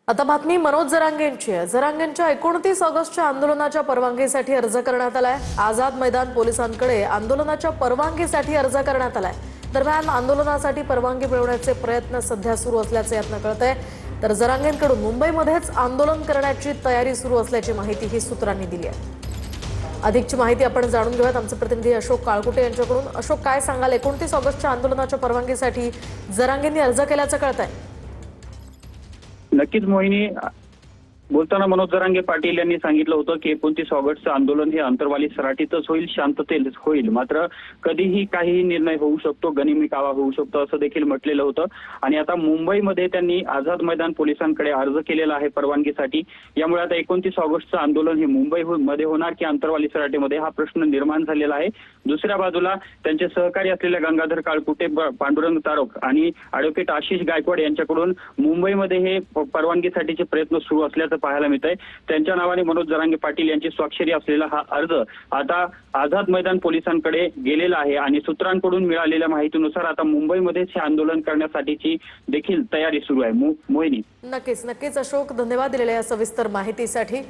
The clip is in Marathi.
आता बातमी मनोज जरांगेंची आहे। जरांगेंच्या 29 ऑगस्टच्या आंदोलनाच्या परवानगीसाठी अर्ज करण्यात आलाय। आझाद मैदान पोलिसांकडे आंदोलनाच्या परवानगीसाठी अर्ज करण्यात आलाय। दरम्यान आंदोलनासाठी परवानगी मिळवण्याचे प्रयत्न सध्या सुरू असल्याचे यातनं कळतंय। तर जरांगेंकडून मुंबईमध्येच आंदोलन करण्याची तयारी सुरू असल्याची माहिती ही सूत्रांनी दिली आहे। अधिकची माहिती आपण जाणून घेऊयात आमचे प्रतिनिधी अशोक काळकुटे यांच्याकडून। अशोक, काय सांगाल? 29 ऑगस्टच्या आंदोलनाच्या परवानगीसाठी जरांगेंनी अर्ज केल्याचं कळतंय। नक्कीच मोहिनी, बोलताना मनोज जरांगे पाटील यांनी सांगितलं होतं की 29 ऑगस्टचं आंदोलन हे अंतरवाली सराटीतच होईल, शांततेत होईल। मात्र कधीही काहीही निर्णय होऊ शकतो, गनिमी कावा होऊ शकतो असं देखील म्हटलेलं होतं। आणि आता मुंबईमध्ये त्यांनी आझाद मैदान पोलिसांकडे अर्ज केलेला आहे परवानगीसाठी। यामुळे आता 29 ऑगस्टचं आंदोलन हे मुंबईमध्ये होणार की अंतरवाली सराटीमध्ये हा प्रश्न निर्माण झालेला आहे। दुसऱ्या बाजूला त्यांचे सहकारी असलेल्या गंगाधर काळकुटे, पांडुरंग तारोक आणि ॲडव्होकेट आशिष गायकवाड यांच्याकडून मुंबईमध्ये हे परवानगीसाठीचे प्रयत्न सुरू असल्याचं पाहायला मिळतंय। त्यांच्या नावाने मनोज जरांगे पाटील यांची स्वाक्षरी असलेला हा अर्ज आता आझाद मैदान पोलिसांकडे गेलेला आहे आणि सूत्रांकडून मिळालेल्या माहितीनुसार आता मुंबईमध्येच हे आंदोलन करण्यासाठीची देखील तयारी सुरू आहे। मोहिनी, नक्कीच अशोक, धन्यवाद दिलेल्या या सविस्तर माहितीसाठी।